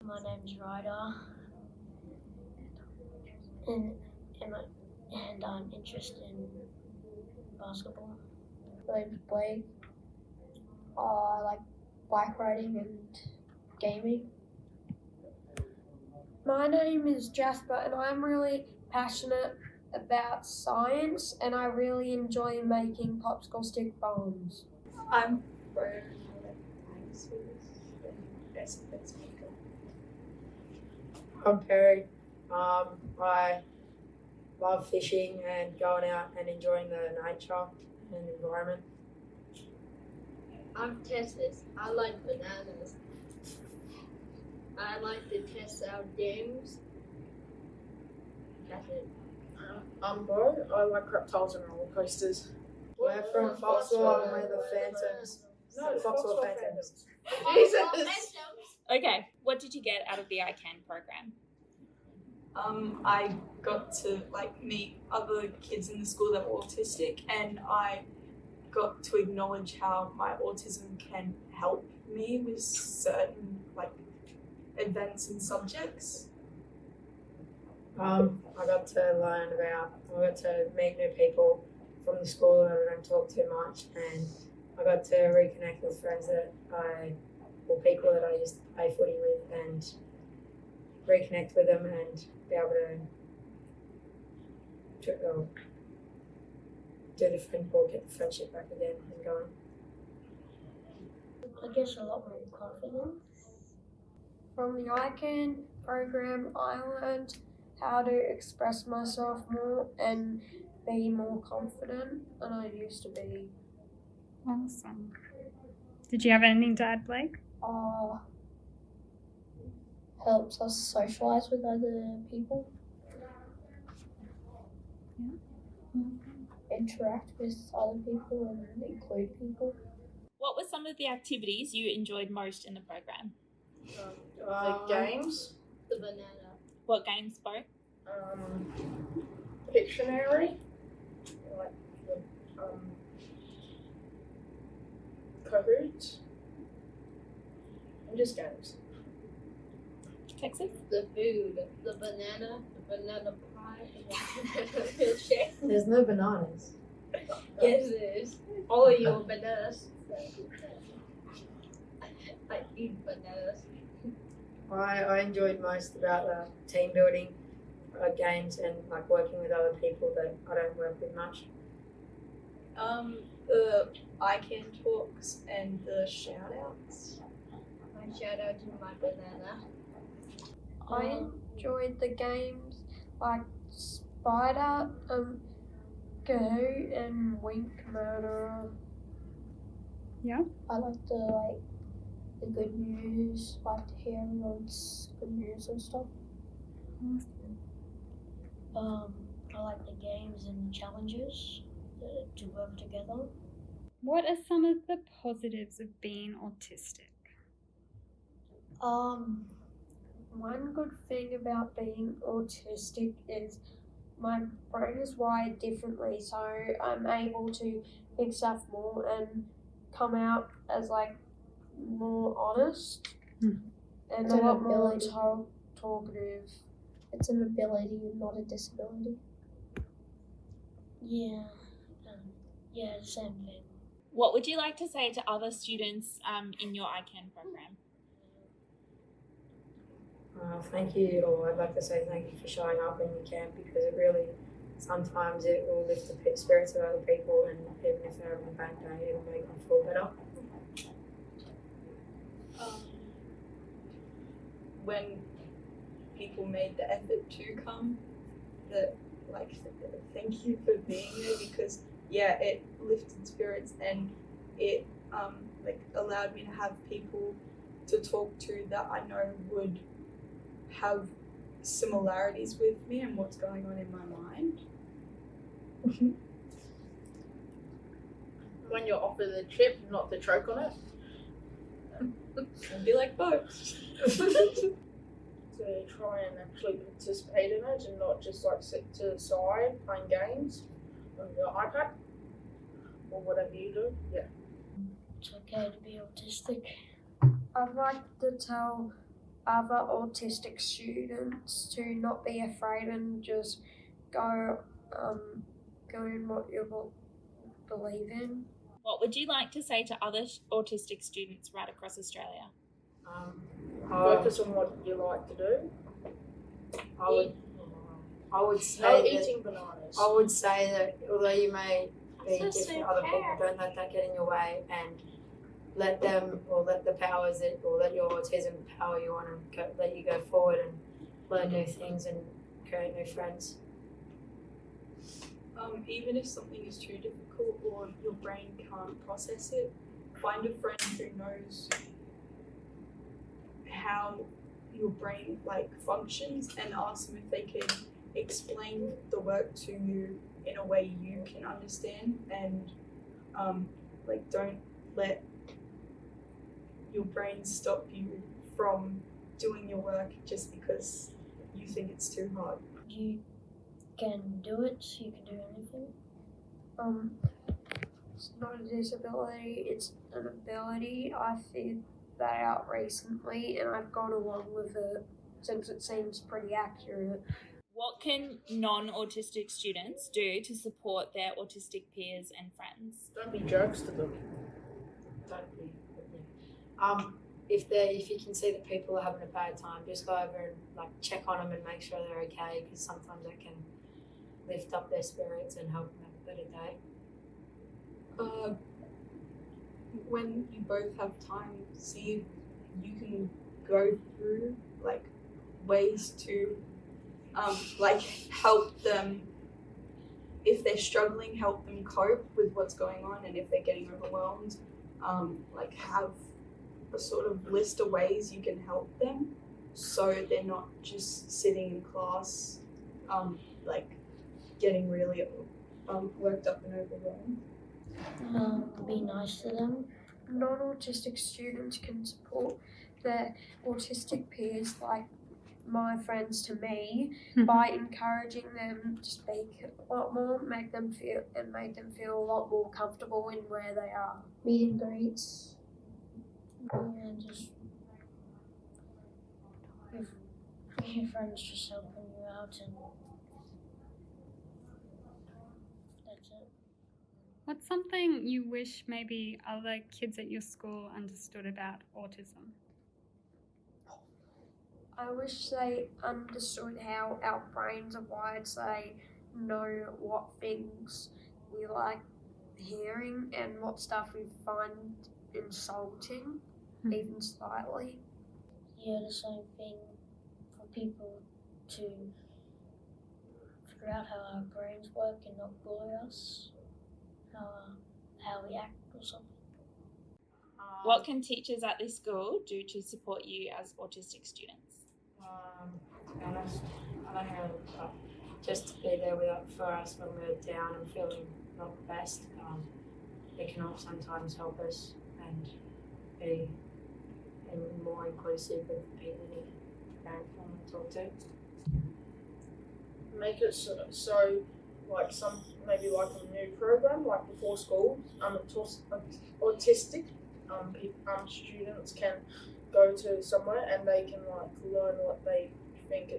My name's Ryder, and I'm interested in basketball. My name's Blake. I like bike riding and gaming. My name is Jasper, and I'm really passionate about science, and I really enjoy making popsicle stick bombs. I'm afraid of dinosaurs and SSC. I'm Perry. I love fishing and going out and enjoying the nature and environment. I'm Tessus. I like bananas. I like to test out games. That's it. I'm Bo. I like reptiles and roller coasters. We're from Foxwell and we're the Phantoms. No, Foxwell Phantoms. Jesus. Okay, what did you get out of the ICANN program? I got to meet other kids in the school that were autistic, and I got to acknowledge how my autism can help me with certain events and subjects. I got to meet new people from the school that I don't talk too much, and I got to reconnect with friends people that I used to play footy with, and reconnect with them and be able to do the friendship, get the friendship back again and going. I guess a lot more confidence. From the ICANN program, I learned how to express myself more and be more confident than I used to be. Awesome. Did you have anything to add, Blake? Helps us socialize with other people. Yeah. Interact with other people and include people. What were some of the activities you enjoyed most in the program? The games. The banana. What games, Bo? Pictionary. Kahoot. And just games. Texas? The food. The banana pie, and the banana milkshake. There's no bananas. Yes, it is. All of your bananas. I eat bananas. I enjoyed most about the team building games and working with other people that I don't work with much. The ICANN talks and the shout outs. I shout out to my banana. I enjoyed the games like Spider, Go, and Wink Murder. Yeah. I like the good news, like to hear everyone's good news and stuff. I like the games and the challenges to work together. What are some of the positives of being autistic? One good thing about being autistic is my brain is wired differently, so I'm able to think stuff more and come out as more honest and It's a an lot more ability. talkative. It's an ability and not a disability. Yeah, the same thing. What would you like to say to other students in your ICANN program? Thank you, or I'd like to say thank you for showing up when you can, because sometimes it will lift the spirits of other people, and even if they're having a bad day, it'll make them feel better. When people made the effort to come, thank you for being there, because it lifted spirits, and it allowed me to have people to talk to that I know would have similarities with me and what's going on in my mind. When you're offered a chip, not to choke on it. And be like, both. To try and actually participate in it and not just sit to the side playing games on your iPad or whatever you do. It's okay to be autistic. I'd like to tell other autistic students to not be afraid and just go in what you believe in. What would you like to say to other autistic students right across Australia? Focus on what you like to do. I would say No that, eating bananas. I would say that although you may be different to other people, don't let that get in your way, and let them, or let the powers that, or let your autism power you on, and let you go forward and learn new things and create new friends. Even if something is too difficult or your brain can't process it, find a friend who knows how your brain functions and ask them if they can explain the work to you in a way you can understand, and don't let your brain stop you from doing your work just because you think it's too hard. You can do it, you can do anything. It's not a disability, it's an ability. I figured that out recently and I've gone along with it since it seems pretty accurate. What can non-autistic students do to support their autistic peers and friends? Don't be jerks to them. Don't be. If you can see that people are having a bad time, just go over and check on them and make sure they're okay, because sometimes that can lift up their spirits and help them have a better day. When you both have time, see if you can go through ways to help them. If they're struggling, help them cope with what's going on, and if they're getting overwhelmed, have a sort of list of ways you can help them, so they're not just sitting in class, getting really worked up and overwhelmed. Be nice to them. Non-autistic students can support their autistic peers, like my friends to me, by encouraging them to speak a lot more, make them feel a lot more comfortable in where they are. Meet and greets. And just your friends just helping you out, and that's it. What's something you wish maybe other kids at your school understood about autism? I wish they understood how our brains are wired, so they know what things we like hearing and what stuff we find insulting, even slightly. Yeah, the same thing for people to figure out how our brains work and not bully us, how we act or something. What can teachers at this school do to support you as autistic students? To be honest, I don't really just to be there for us when we're down and feeling not the best. It can also sometimes help us and be more inclusive with the people that parents want to talk to. Make it so some maybe a new program before school. Autistic students can go to somewhere and they can learn what they think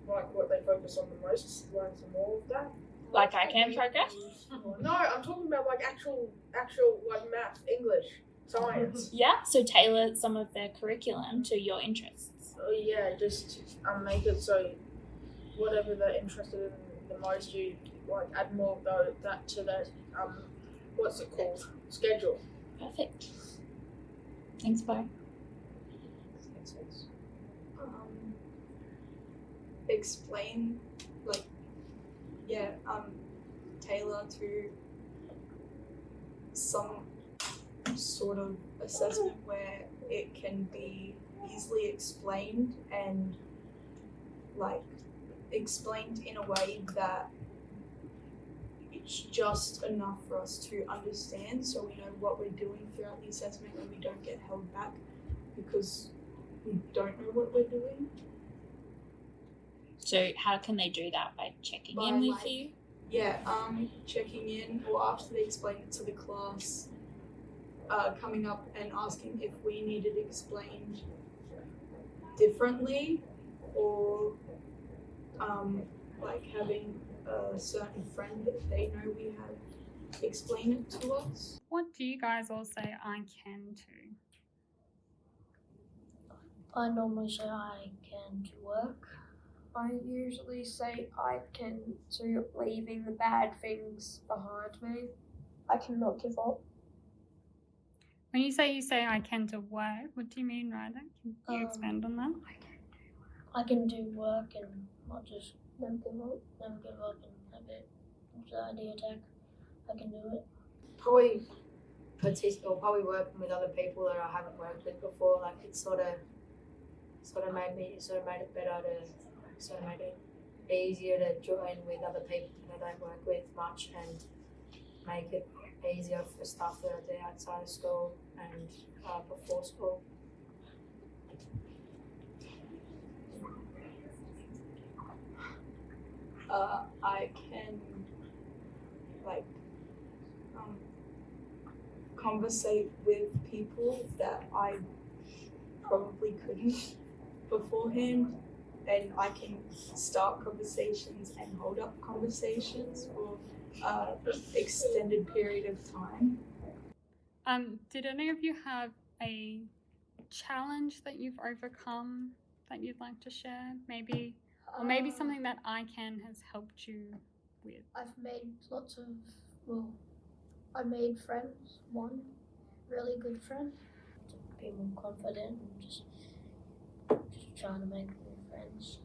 what they focus on the most, learn some more of that. Like I can progress? No, I'm talking about actual math, English, science. Yeah, so tailor some of their curriculum to your interests. Yeah, just make it so whatever they're interested in the most, you add more of that to their what's it called? Schedule. Perfect. Thanks, Bo. Explain, tailor to some sort of assessment where it can be easily explained and explained in a way that it's just enough for us to understand, so we know what we're doing throughout the assessment and we don't get held back because we don't know what we're doing. So how can they do that? By checking in with you? Yeah, checking in, or after they explain it to the class, coming up and asking if we needed explained differently, or like having a certain friend that they know we have explain it to us. What do you guys all say I can to? I normally say I can to work. I usually say I can to leaving the bad things behind me. I cannot give up. When you say I can to work, what do you mean, Ryder? Can you expand on that? I can do work and not just Never give up. never give up and have it. Anxiety attack. I can do it. Probably probably working with other people that I haven't worked with before. Like it sort of made it better to sort of made it easier to join with other people that I don't work with much, and make it easier for stuff that I do outside of school and before school. I can conversate with people that I probably couldn't beforehand, and I can start conversations and hold up conversations for extended period of time. Did any of you have a challenge that you've overcome that you'd like to share? Maybe, or maybe something that ICANN has helped you with. I've made I made friends. One really good friend. To be more confident and just trying to make new friends.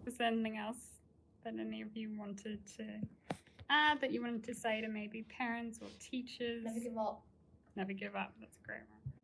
Was there anything else that any of you wanted to add, that you wanted to say to maybe parents or teachers? Never give up. Never give up. That's a great one.